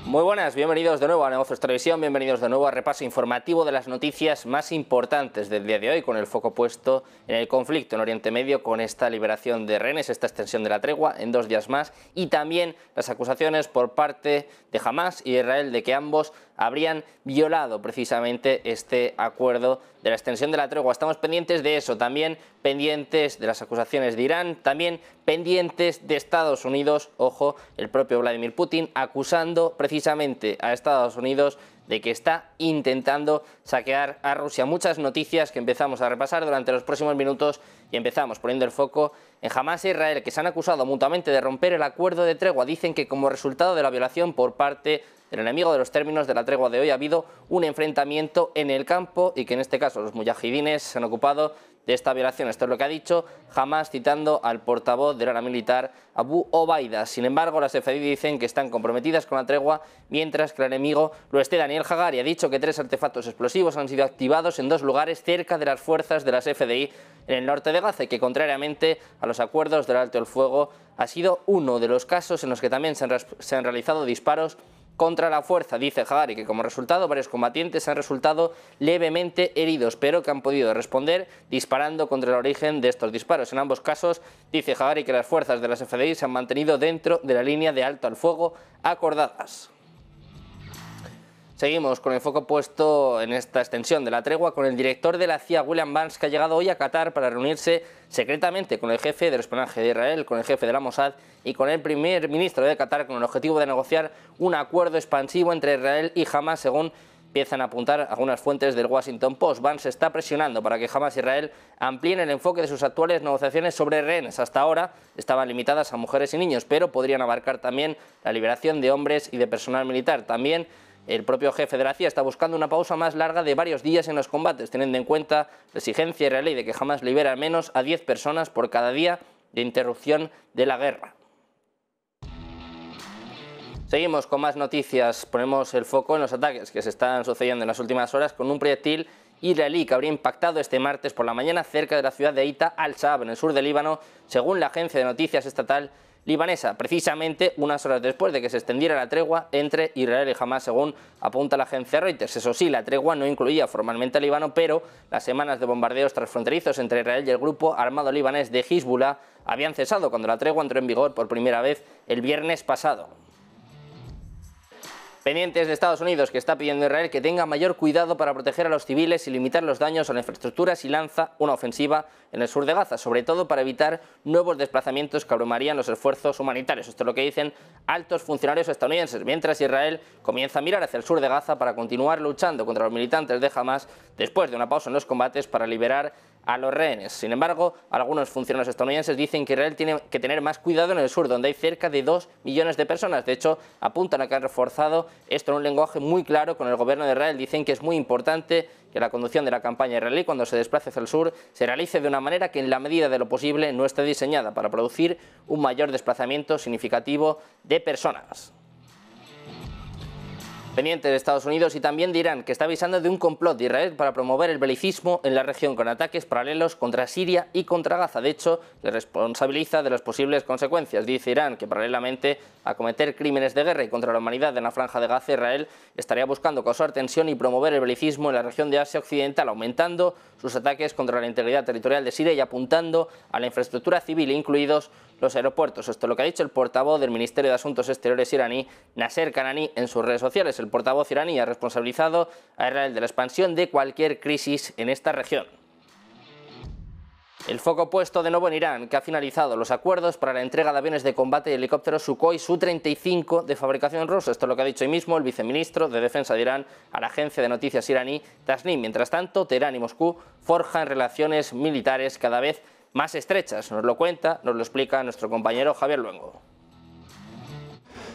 Muy buenas, bienvenidos de nuevo a Negocios Televisión, bienvenidos de nuevo a repaso informativo de las noticias más importantes del día de hoy, con el foco puesto en el conflicto en Oriente Medio, con esta liberación de rehenes, esta extensión de la tregua en 2 días más, y también las acusaciones por parte de Hamás y Israel de que ambos habrían violado precisamente este acuerdo de la extensión de la tregua. Estamos pendientes de eso, también pendientes de las acusaciones de Irán, también pendientes de Estados Unidos, ojo, el propio Vladimir Putin acusando precisamente a Estados Unidos de que está intentando saquear a Rusia. Muchas noticias que empezamos a repasar durante los próximos minutos y empezamos poniendo el foco en Hamás e Israel, que se han acusado mutuamente de romper el acuerdo de tregua. Dicen que como resultado de la violación por parte del enemigo de los términos de la tregua de hoy ha habido un enfrentamiento en el campo y que en este caso los muyahidines se han ocupado de esta violación. Esto es lo que ha dicho Hamás citando al portavoz del ala militar Abu Obaida. Sin embargo, las FDI dicen que están comprometidas con la tregua mientras que el enemigo lo esté. Daniel Hagari ha dicho que 3 artefactos explosivos han sido activados en 2 lugares cerca de las fuerzas de las FDI en el norte de Gaza y que contrariamente a los acuerdos del alto el fuego ha sido uno de los casos en los que también se han realizado disparos contra la fuerza. Dice Hagari que como resultado varios combatientes han resultado levemente heridos, pero que han podido responder disparando contra el origen de estos disparos. En ambos casos, dice Hagari que las fuerzas de las FDI se han mantenido dentro de la línea de alto al fuego acordadas. Seguimos con el foco puesto en esta extensión de la tregua con el director de la CIA, William Burns, que ha llegado hoy a Qatar para reunirse secretamente con el jefe del espionaje de Israel, con el jefe de la Mossad y con el primer ministro de Qatar con el objetivo de negociar un acuerdo expansivo entre Israel y Hamás, según empiezan a apuntar algunas fuentes del Washington Post. Burns está presionando para que Hamás e Israel amplíen el enfoque de sus actuales negociaciones sobre rehenes. Hasta ahora estaban limitadas a mujeres y niños, pero podrían abarcar también la liberación de hombres y de personal militar. También el propio jefe de la CIA está buscando una pausa más larga de varios días en los combates, teniendo en cuenta la exigencia israelí de que Hamás libere al menos a 10 personas por cada día de interrupción de la guerra. Seguimos con más noticias, ponemos el foco en los ataques que se están sucediendo en las últimas horas con un proyectil israelí que habría impactado este martes por la mañana cerca de la ciudad de Eita al-Shab, en el sur del Líbano, según la agencia de noticias estatal libanesa, precisamente unas horas después de que se extendiera la tregua entre Israel y Hamás, según apunta la agencia Reuters. Eso sí, la tregua no incluía formalmente al Líbano, pero las semanas de bombardeos transfronterizos entre Israel y el grupo armado libanés de Hezbollah habían cesado cuando la tregua entró en vigor por primera vez el viernes pasado. Pendientes de Estados Unidos, que está pidiendo a Israel que tenga mayor cuidado para proteger a los civiles y limitar los daños a la infraestructura si lanza una ofensiva en el sur de Gaza, sobre todo para evitar nuevos desplazamientos que abrumarían los esfuerzos humanitarios. Esto es lo que dicen altos funcionarios estadounidenses, mientras Israel comienza a mirar hacia el sur de Gaza para continuar luchando contra los militantes de Hamás después de una pausa en los combates para liberar a los rehenes. Sin embargo, algunos funcionarios estadounidenses dicen que Israel tiene que tener más cuidado en el sur, donde hay cerca de 2 millones de personas. De hecho, apuntan a que han reforzado esto en un lenguaje muy claro con el gobierno de Israel. Dicen que es muy importante que la conducción de la campaña israelí cuando se desplace hacia el sur se realice de una manera que en la medida de lo posible no esté diseñada para producir un mayor desplazamiento significativo de personas. Pendiente de Estados Unidos y también de Irán, que está avisando de un complot de Israel para promover el belicismo en la región con ataques paralelos contra Siria y contra Gaza. De hecho, le responsabiliza de las posibles consecuencias. Dice Irán que paralelamente a cometer crímenes de guerra y contra la humanidad en la franja de Gaza, Israel estaría buscando causar tensión y promover el belicismo en la región de Asia Occidental, aumentando sus ataques contra la integridad territorial de Siria y apuntando a la infraestructura civil, incluidos los aeropuertos. Esto es lo que ha dicho el portavoz del Ministerio de Asuntos Exteriores iraní, Nasser Kanani, en sus redes sociales. El portavoz iraní ha responsabilizado a Israel de la expansión de cualquier crisis en esta región. El foco puesto de nuevo en Irán, que ha finalizado los acuerdos para la entrega de aviones de combate y helicópteros Sukhoi Su-35 de fabricación rusa. Esto es lo que ha dicho hoy mismo el viceministro de Defensa de Irán a la agencia de noticias iraní Tasnim. Mientras tanto, Teherán y Moscú forjan relaciones militares cada vez más estrechas. Nos lo cuenta, nos lo explica nuestro compañero Javier Luengo.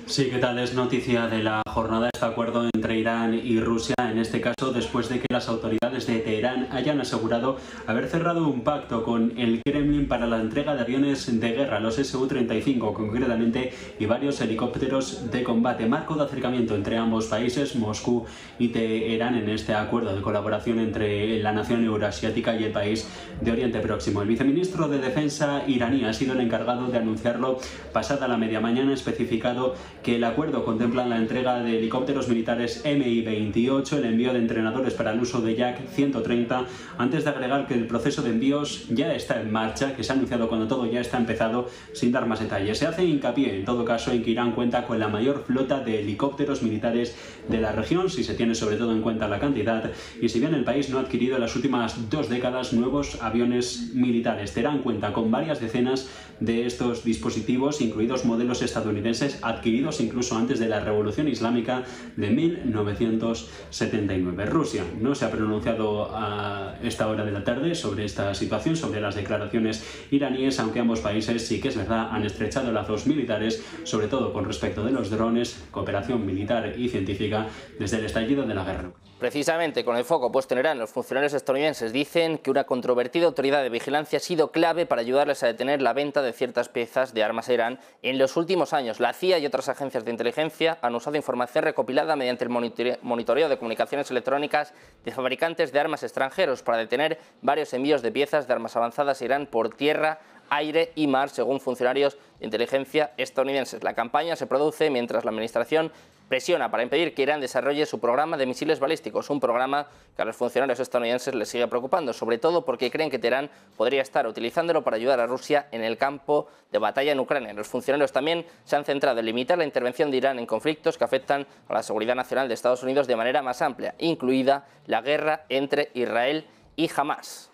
Sí, ¿qué tal? Es noticia de la jornada este acuerdo entre Irán y Rusia, en este caso después de que las autoridades de Teherán hayan asegurado haber cerrado un pacto con el Kremlin para la entrega de aviones de guerra, los Su-35 concretamente, y varios helicópteros de combate. Marco de acercamiento entre ambos países, Moscú y Teherán, en este acuerdo de colaboración entre la nación euroasiática y el país de Oriente Próximo. El viceministro de Defensa iraní ha sido el encargado de anunciarlo pasada la media mañana, especificado que el acuerdo contempla la entrega de helicópteros militares Mi-28, el envío de entrenadores para el uso de Yak-130, antes de agregar que el proceso de envíos ya está en marcha, que se ha anunciado cuando todo ya está empezado, sin dar más detalles. Se hace hincapié, en todo caso, en que Irán cuenta con la mayor flota de helicópteros militares de la región, si se tiene sobre todo en cuenta la cantidad, y si bien el país no ha adquirido en las últimas 2 décadas nuevos aviones militares. Teherán cuenta con varias decenas de estos dispositivos, incluidos modelos estadounidenses adquiridos incluso antes de la Revolución Islámica de 1979. Rusia no se ha pronunciado a esta hora de la tarde sobre esta situación, sobre las declaraciones iraníes, aunque ambos países sí que es verdad han estrechado lazos militares, sobre todo con respecto de los drones, cooperación militar y científica desde el estallido de la guerra. Precisamente con el foco puesto en Irán, los funcionarios estadounidenses dicen que una controvertida autoridad de vigilancia ha sido clave para ayudarles a detener la venta de ciertas piezas de armas a Irán en los últimos años. La CIA y otras agencias de inteligencia han usado información recopilada mediante el monitoreo de comunicaciones electrónicas de fabricantes de armas extranjeros para detener varios envíos de piezas de armas avanzadas a Irán por tierra, aire y mar, según funcionarios de inteligencia estadounidenses. La campaña se produce mientras la administración presiona para impedir que Irán desarrolle su programa de misiles balísticos, un programa que a los funcionarios estadounidenses les sigue preocupando, sobre todo porque creen que Teherán podría estar utilizándolo para ayudar a Rusia en el campo de batalla en Ucrania. Los funcionarios también se han centrado en limitar la intervención de Irán en conflictos que afectan a la seguridad nacional de Estados Unidos de manera más amplia, incluida la guerra entre Israel y Hamás.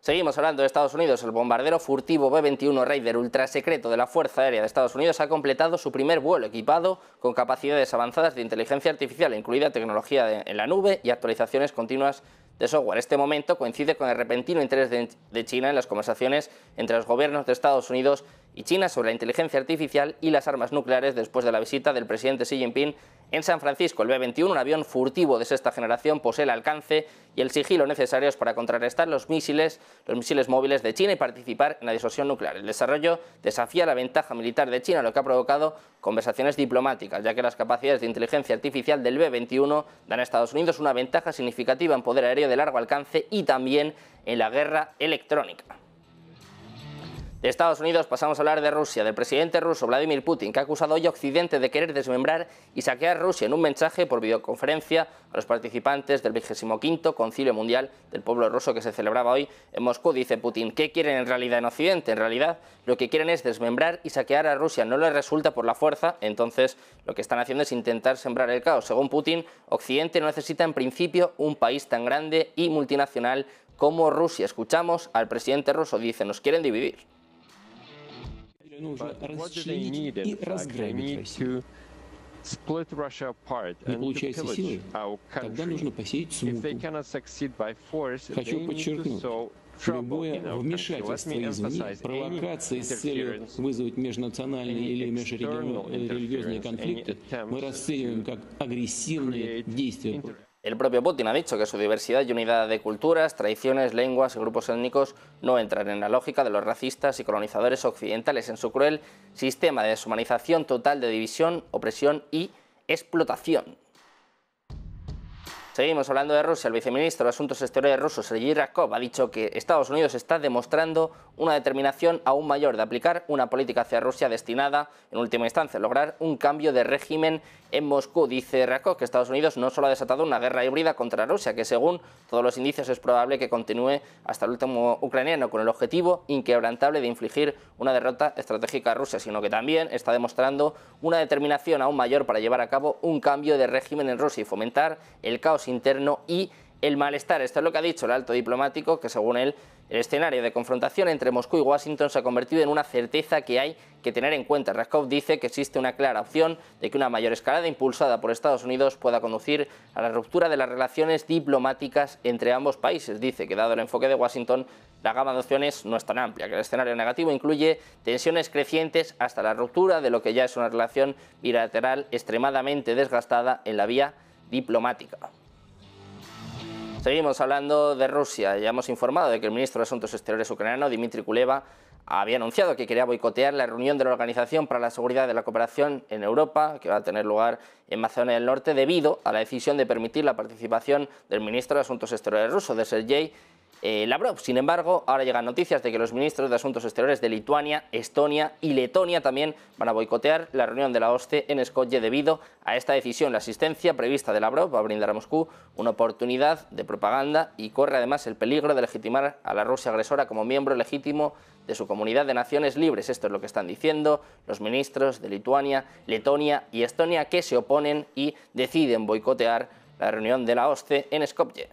Seguimos hablando de Estados Unidos. El bombardero furtivo B-21 Raider ultrasecreto de la Fuerza Aérea de Estados Unidos ha completado su primer vuelo equipado con capacidades avanzadas de inteligencia artificial, incluida tecnología en la nube y actualizaciones continuas de software. Este momento coincide con el repentino interés de China en las conversaciones entre los gobiernos de Estados Unidos y China sobre la inteligencia artificial y las armas nucleares después de la visita del presidente Xi Jinping en San Francisco. El B-21, un avión furtivo de sexta generación, posee el alcance y el sigilo necesarios para contrarrestar los misiles móviles de China y participar en la disuasión nuclear. El desarrollo desafía la ventaja militar de China, lo que ha provocado conversaciones diplomáticas, ya que las capacidades de inteligencia artificial del B-21 dan a Estados Unidos una ventaja significativa en poder aéreo de largo alcance y también en la guerra electrónica. De Estados Unidos pasamos a hablar de Rusia, del presidente ruso Vladimir Putin, que ha acusado hoy a Occidente de querer desmembrar y saquear Rusia en un mensaje por videoconferencia a los participantes del 25º Concilio Mundial del Pueblo Ruso que se celebraba hoy en Moscú. Dice Putin, ¿qué quieren en realidad en Occidente? En realidad lo que quieren es desmembrar y saquear a Rusia. No les resulta por la fuerza, entonces lo que están haciendo es intentar sembrar el caos. Según Putin, Occidente no necesita en principio un país tan grande y multinacional como Rusia. Escuchamos al presidente ruso, dice, nos quieren dividir. Нужно расчленить и разграбить Россию. Не получается силой, тогда нужно посеять смуту. Хочу подчеркнуть, любое вмешательство извне, провокации с целью вызвать межнациональные или межрелигиозные конфликты мы расцениваем как агрессивные действия. El propio Putin ha dicho que su diversidad y unidad de culturas, tradiciones, lenguas y grupos étnicos no entran en la lógica de los racistas y colonizadores occidentales en su cruel sistema de deshumanización total de división, opresión y explotación. Seguimos hablando de Rusia. El viceministro de Asuntos Exteriores ruso, Sergei Ryabkov, ha dicho que Estados Unidos está demostrando una determinación aún mayor de aplicar una política hacia Rusia destinada, en última instancia, a lograr un cambio de régimen en Moscú. Dice Ryabkov que Estados Unidos no solo ha desatado una guerra híbrida contra Rusia, que según todos los indicios es probable que continúe hasta el último ucraniano, con el objetivo inquebrantable de infligir una derrota estratégica a Rusia, sino que también está demostrando una determinación aún mayor para llevar a cabo un cambio de régimen en Rusia y fomentar el caos interno y el malestar. Esto es lo que ha dicho el alto diplomático, que según él el escenario de confrontación entre Moscú y Washington se ha convertido en una certeza que hay que tener en cuenta. Ryabkov dice que existe una clara opción de que una mayor escalada impulsada por Estados Unidos pueda conducir a la ruptura de las relaciones diplomáticas entre ambos países. Dice que dado el enfoque de Washington, la gama de opciones no es tan amplia, que el escenario negativo incluye tensiones crecientes hasta la ruptura de lo que ya es una relación bilateral extremadamente desgastada en la vía diplomática. Seguimos hablando de Rusia. Ya hemos informado de que el ministro de Asuntos Exteriores ucraniano, Dmitry Kuleba, había anunciado que quería boicotear la reunión de la Organización para la Seguridad de la Cooperación en Europa, que va a tener lugar en Macedonia del Norte, debido a la decisión de permitir la participación del ministro de Asuntos Exteriores ruso, de Sergei Lavrov. Sin embargo, ahora llegan noticias de que los ministros de Asuntos Exteriores de Lituania, Estonia y Letonia también van a boicotear la reunión de la OSCE en Skopje debido a esta decisión. La asistencia prevista de Lavrov va a brindar a Moscú una oportunidad de propaganda y corre además el peligro de legitimar a la Rusia agresora como miembro legítimo de su comunidad de naciones libres. Esto es lo que están diciendo los ministros de Lituania, Letonia y Estonia, que se oponen y deciden boicotear la reunión de la OSCE en Skopje.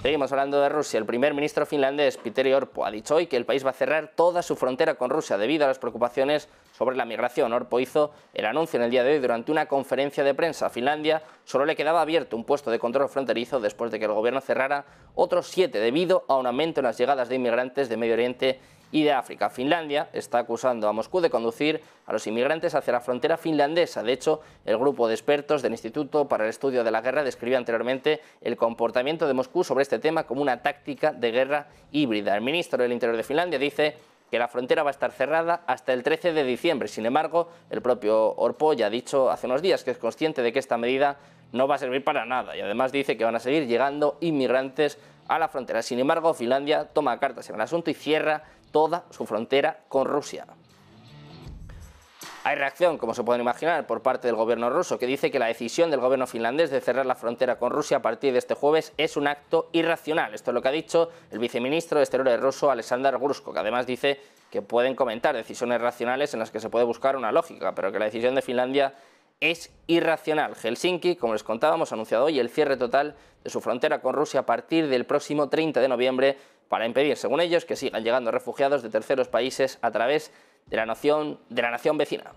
Seguimos hablando de Rusia. El primer ministro finlandés, Petteri Orpo, ha dicho hoy que el país va a cerrar toda su frontera con Rusia debido a las preocupaciones sobre la migración. Orpo hizo el anuncio en el día de hoy durante una conferencia de prensa. A Finlandia solo le quedaba abierto un puesto de control fronterizo después de que el gobierno cerrara otros 7 debido a un aumento en las llegadas de inmigrantes de Medio Oriente y de África. Finlandia está acusando a Moscú de conducir a los inmigrantes hacia la frontera finlandesa. De hecho, el grupo de expertos del Instituto para el Estudio de la Guerra describió anteriormente el comportamiento de Moscú sobre este tema como una táctica de guerra híbrida. El ministro del Interior de Finlandia dice que la frontera va a estar cerrada hasta el 13 de diciembre. Sin embargo, el propio Orpo ya ha dicho hace unos días que es consciente de que esta medida no va a servir para nada y además dice que van a seguir llegando inmigrantes a la frontera. Sin embargo, Finlandia toma cartas en el asunto y cierra toda su frontera con Rusia. Hay reacción, como se pueden imaginar, por parte del gobierno ruso, que dice que la decisión del gobierno finlandés de cerrar la frontera con Rusia a partir de este jueves es un acto irracional. Esto es lo que ha dicho el viceministro de Exteriores ruso, Alexander Grushko, que además dice que pueden comentar decisiones racionales en las que se puede buscar una lógica, pero que la decisión de Finlandia es irracional. Helsinki, como les contábamos, ha anunciado hoy el cierre total de su frontera con Rusia a partir del próximo 30 de noviembre para impedir, según ellos, que sigan llegando refugiados de terceros países a través de la nación vecina.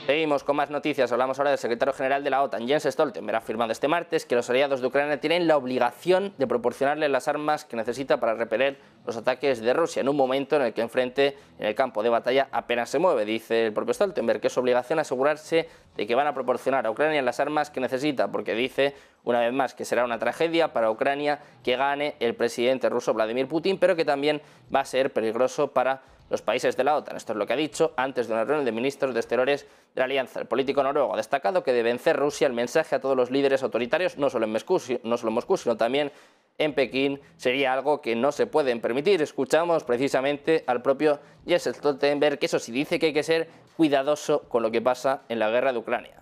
Seguimos con más noticias. Hablamos ahora del secretario general de la OTAN, Jens Stoltenberg, ha afirmado este martes que los aliados de Ucrania tienen la obligación de proporcionarle las armas que necesita para repeler los ataques de Rusia, en un momento en el que el frente en el campo de batalla apenas se mueve. Dice el propio Stoltenberg que es su obligación asegurarse de que van a proporcionar a Ucrania las armas que necesita, porque dice, una vez más, que será una tragedia para Ucrania que gane el presidente ruso Vladimir Putin, pero que también va a ser peligroso para los países de la OTAN. Esto es lo que ha dicho antes de una reunión de ministros de Exteriores de la Alianza. El político noruego ha destacado que de vencer Rusia, el mensaje a todos los líderes autoritarios, no solo en Moscú, sino también en Pekín, sería algo que no se pueden permitir. Escuchamos precisamente al propio Jens Stoltenberg, que eso sí dice que hay que ser cuidadoso con lo que pasa en la guerra de Ucrania.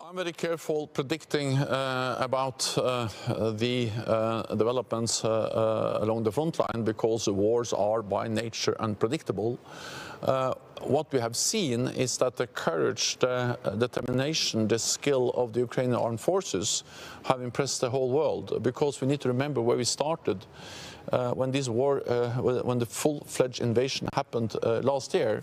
I'm very careful predicting about the developments along the front line because the wars are by nature unpredictable. What we have seen is that the courage, the determination, the skill of the Ukrainian armed forces have impressed the whole world, because we need to remember where we started. When this war, when the full-fledged invasion happened last year,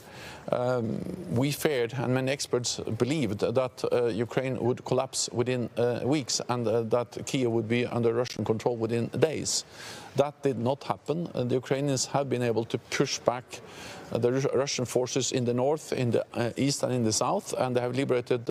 we feared, and many experts believed, that Ukraine would collapse within weeks and that Kiev would be under Russian control within days. That did not happen. The Ukrainians have been able to push back the Russian forces in the north, in the east and in the south, and they have liberated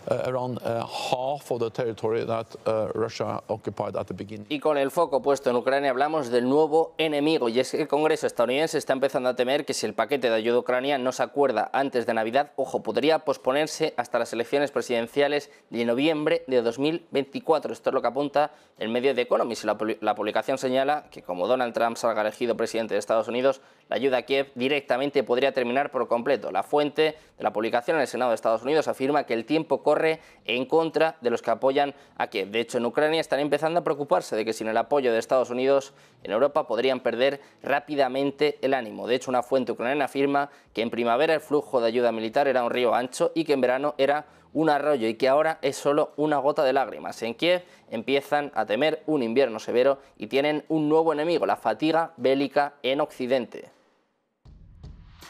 around half of the territory that Russia occupied at the beginning. Y con el foco puesto en Ucrania hablamos del nuevo enemigo, y es que el Congreso estadounidense está empezando a temer que si el paquete de ayuda a Ucrania no se acuerda antes de Navidad, ojo, podría posponerse hasta las elecciones presidenciales de noviembre de 2024. Esto es lo que apunta el medio The Economist. La publicación señala que como Donald Trump salga elegido presidente de Estados Unidos, la ayuda a Kiev directamente podría terminar por completo. La fuente de la publicación en el Senado de Estados Unidos afirma que el tiempo corre en contra de los que apoyan a Kiev. De hecho, en Ucrania están empezando a preocuparse de que sin el apoyo de Estados Unidos en Europa podrían perder rápidamente el ánimo. De hecho, una fuente ucraniana afirma que en primavera el flujo de ayuda militar era un río ancho y que en verano era un arroyo, y que ahora es solo una gota de lágrimas. En Kiev empiezan a temer un invierno severo y tienen un nuevo enemigo, la fatiga bélica en Occidente.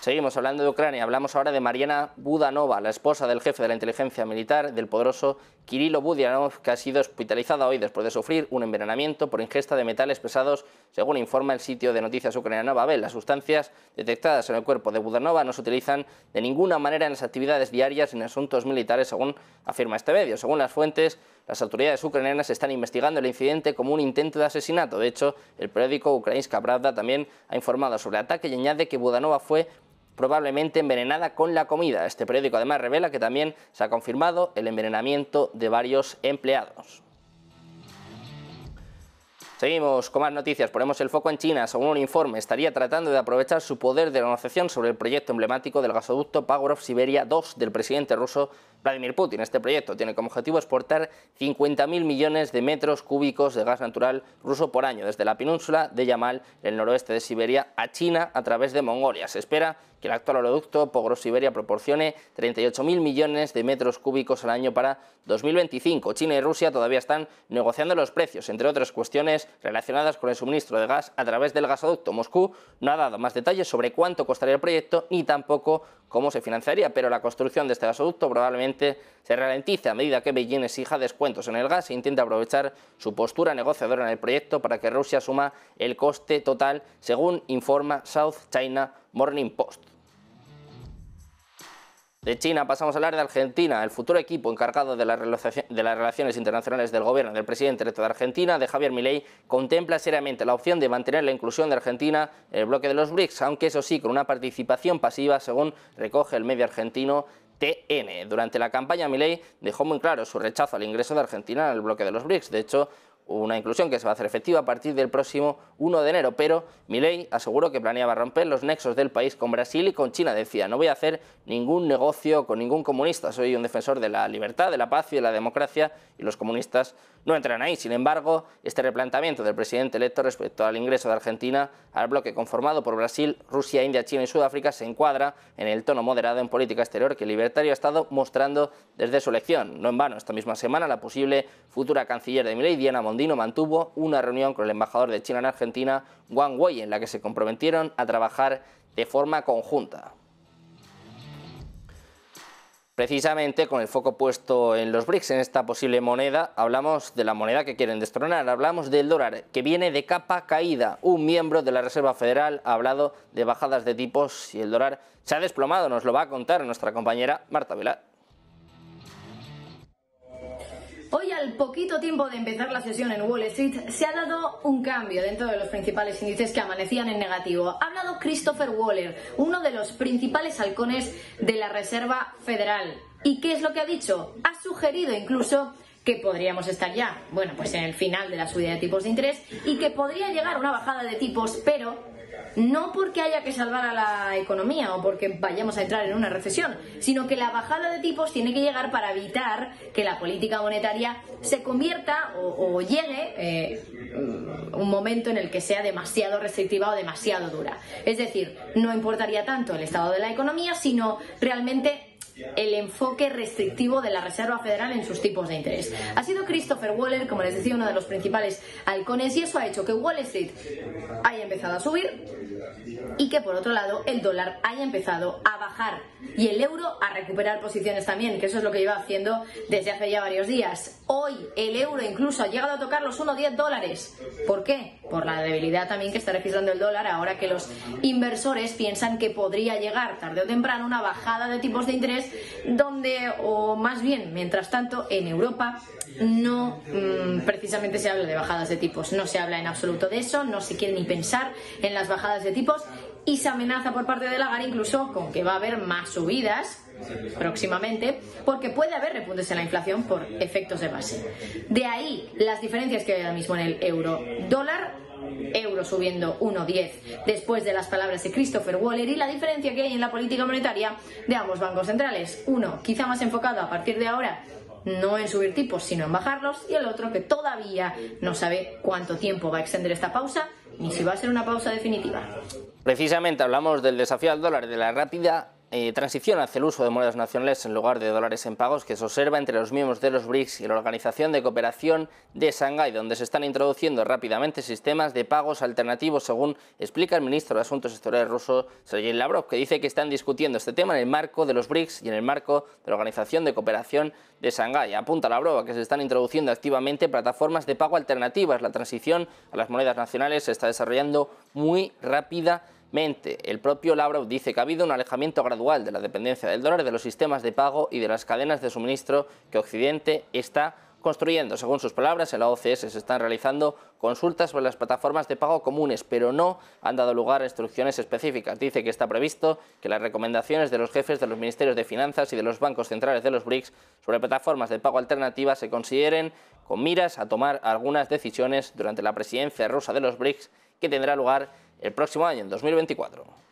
Seguimos hablando de Ucrania. Hablamos ahora de Mariana Budanova, la esposa del jefe de la inteligencia militar del poderoso Kirilo Budanov, que ha sido hospitalizada hoy después de sufrir un envenenamiento por ingesta de metales pesados, según informa el sitio de noticias ucraniano Babel. Las sustancias detectadas en el cuerpo de Budanova no se utilizan de ninguna manera en las actividades diarias ni en asuntos militares, según afirma este medio. Según las fuentes, las autoridades ucranianas están investigando el incidente como un intento de asesinato. De hecho, el periódico Ukrainska Pravda también ha informado sobre el ataque y añade que Budanova fue probablemente envenenada con la comida. Este periódico además revela que también se ha confirmado el envenenamiento de varios empleados. Seguimos con más noticias. Ponemos el foco en China. Según un informe, estaría tratando de aprovechar su poder de negociación sobre el proyecto emblemático del gasoducto Power of Siberia 2 del presidente ruso Vladimir Putin. Este proyecto tiene como objetivo exportar 50.000 millones de metros cúbicos de gas natural ruso por año desde la península de Yamal, en el noroeste de Siberia, a China a través de Mongolia. Se espera que el actual oleoducto Power of Siberia proporcione 38.000 millones de metros cúbicos al año para 2025. China y Rusia todavía están negociando los precios, entre otras cuestiones relacionadas con el suministro de gas a través del gasoducto. Moscú no ha dado más detalles sobre cuánto costaría el proyecto ni tampoco cómo se financiaría, pero la construcción de este gasoducto probablemente se ralentice a medida que Beijing exija descuentos en el gas e intenta aprovechar su postura negociadora en el proyecto para que Rusia asuma el coste total, según informa South China Morning Post. De China pasamos a hablar de Argentina. El futuro equipo encargado de las relaciones internacionales del gobierno del presidente electo de Argentina, de Javier Milei, contempla seriamente la opción de mantener la inclusión de Argentina en el bloque de los BRICS, aunque eso sí, con una participación pasiva, según recoge el medio argentino TN. Durante la campaña, Milei dejó muy claro su rechazo al ingreso de Argentina en el bloque de los BRICS. De hecho, una inclusión que se va a hacer efectiva a partir del próximo 1 de enero, pero Milei aseguró que planeaba romper los nexos del país con Brasil y con China. Decía: no voy a hacer ningún negocio con ningún comunista, soy un defensor de la libertad, de la paz y de la democracia, y los comunistas no entran ahí. Sin embargo, este replanteamiento del presidente electo respecto al ingreso de Argentina al bloque conformado por Brasil, Rusia, India, China y Sudáfrica se encuadra en el tono moderado en política exterior que el libertario ha estado mostrando desde su elección. No en vano, esta misma semana la posible futura canciller de Milei, Diana Mondino, mantuvo una reunión con el embajador de China en Argentina, Wang Wei, en la que se comprometieron a trabajar de forma conjunta. Precisamente con el foco puesto en los BRICS, en esta posible moneda, hablamos de la moneda que quieren destronar, hablamos del dólar, que viene de capa caída. Un miembro de la Reserva Federal ha hablado de bajadas de tipos y el dólar se ha desplomado. Nos lo va a contar nuestra compañera Marta Vilar. Hoy, al poquito tiempo de empezar la sesión en Wall Street, se ha dado un cambio dentro de los principales índices que amanecían en negativo. Ha hablado Christopher Waller, uno de los principales halcones de la Reserva Federal. ¿Y qué es lo que ha dicho? Ha sugerido incluso que podríamos estar ya, bueno, pues en el final de la subida de tipos de interés y que podría llegar una bajada de tipos, pero no porque haya que salvar a la economía o porque vayamos a entrar en una recesión, sino que la bajada de tipos tiene que llegar para evitar que la política monetaria se convierta o llegue un momento en el que sea demasiado restrictiva o demasiado dura. Es decir, no importaría tanto el estado de la economía, sino realmente el enfoque restrictivo de la Reserva Federal en sus tipos de interés. Ha sido Christopher Waller, como les decía, uno de los principales halcones, y eso ha hecho que Wall Street haya empezado a subir y que, por otro lado, el dólar haya empezado a bajar y el euro a recuperar posiciones también, que eso es lo que lleva haciendo desde hace ya varios días. Hoy el euro incluso ha llegado a tocar los 1,10 dólares. ¿Por qué? Por la debilidad también que está registrando el dólar ahora que los inversores piensan que podría llegar tarde o temprano una bajada de tipos de interés donde, o más bien, mientras tanto, en Europa no precisamente se habla de bajadas de tipos, no se habla en absoluto de eso, no se quiere ni pensar en las bajadas de tipos y se amenaza por parte de Lagarde incluso con que va a haber más subidas próximamente porque puede haber repuntes en la inflación por efectos de base. De ahí las diferencias que hay ahora mismo en el euro-dólar. Euro subiendo 1,10 después de las palabras de Christopher Waller, y la diferencia que hay en la política monetaria de ambos bancos centrales. Uno quizá más enfocado a partir de ahora no en subir tipos sino en bajarlos, y el otro que todavía no sabe cuánto tiempo va a extender esta pausa ni si va a ser una pausa definitiva. Precisamente hablamos del desafío al dólar, de la rápida transición hacia el uso de monedas nacionales en lugar de dólares en pagos que se observa entre los miembros de los BRICS y la Organización de Cooperación de Shanghái, donde se están introduciendo rápidamente sistemas de pagos alternativos, según explica el ministro de Asuntos Exteriores ruso, Sergei Lavrov, que dice que están discutiendo este tema en el marco de los BRICS y en el marco de la Organización de Cooperación de Shanghái. Apunta Lavrov a que se están introduciendo activamente plataformas de pago alternativas. La transición a las monedas nacionales se está desarrollando muy rápidamente. El propio Lavrov dice que ha habido un alejamiento gradual de la dependencia del dólar, de los sistemas de pago y de las cadenas de suministro que Occidente está construyendo. Según sus palabras, en la OCS se están realizando consultas sobre las plataformas de pago comunes, pero no han dado lugar a instrucciones específicas. Dice que está previsto que las recomendaciones de los jefes de los ministerios de Finanzas y de los bancos centrales de los BRICS sobre plataformas de pago alternativas se consideren con miras a tomar algunas decisiones durante la presidencia rusa de los BRICS, que tendrá lugar el próximo año, en 2024.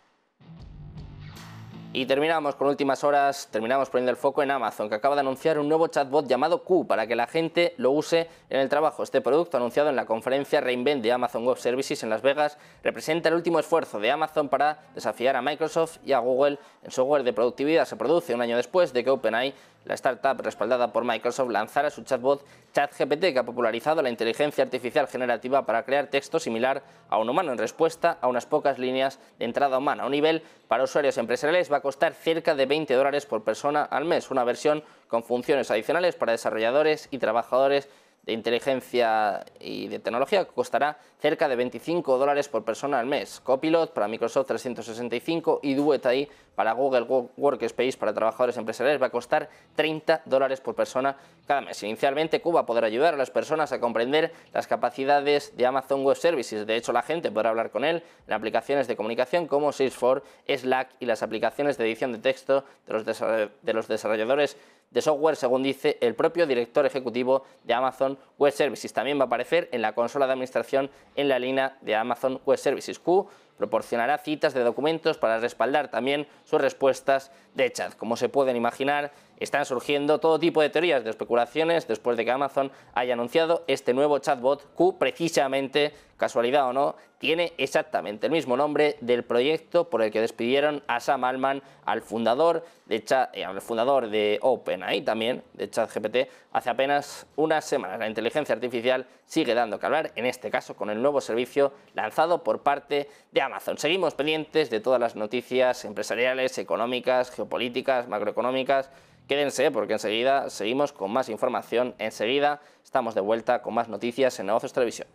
Y terminamos con últimas horas, terminamos poniendo el foco en Amazon, que acaba de anunciar un nuevo chatbot llamado Q para que la gente lo use en el trabajo. Este producto, anunciado en la conferencia Reinvent de Amazon Web Services en Las Vegas, representa el último esfuerzo de Amazon para desafiar a Microsoft y a Google en software de productividad. Se produce un año después de que OpenAI, la startup respaldada por Microsoft, lanzara su chatbot ChatGPT, que ha popularizado la inteligencia artificial generativa para crear texto similar a un humano en respuesta a unas pocas líneas de entrada humana. A un nivel para usuarios empresariales va a costar cerca de $20 por persona al mes, una versión con funciones adicionales para desarrolladores y trabajadores de inteligencia y de tecnología costará cerca de $25 por persona al mes. Copilot para Microsoft 365 y Duet AI para Google Workspace para trabajadores empresariales va a costar $30 por persona cada mes. Inicialmente, Q va a poder ayudar a las personas a comprender las capacidades de Amazon Web Services. De hecho, la gente podrá hablar con él en aplicaciones de comunicación como Salesforce, Slack y las aplicaciones de edición de texto de los desarrolladores de software, según dice el propio director ejecutivo de Amazon Web Services. También va a aparecer en la consola de administración en la línea de Amazon Web Services. Q proporcionará citas de documentos para respaldar también sus respuestas de chat. Como se pueden imaginar, están surgiendo todo tipo de teorías de especulaciones después de que Amazon haya anunciado este nuevo chatbot. Q, precisamente, casualidad o no, tiene exactamente el mismo nombre del proyecto por el que despidieron a Sam Altman, al fundador de OpenAI, también de ChatGPT, hace apenas unas semanas. La inteligencia artificial sigue dando que hablar, en este caso con el nuevo servicio lanzado por parte de Amazon. Seguimos pendientes de todas las noticias empresariales, económicas, geopolíticas, macroeconómicas. Quédense porque enseguida seguimos con más información. Enseguida estamos de vuelta con más noticias en Negocios Televisión.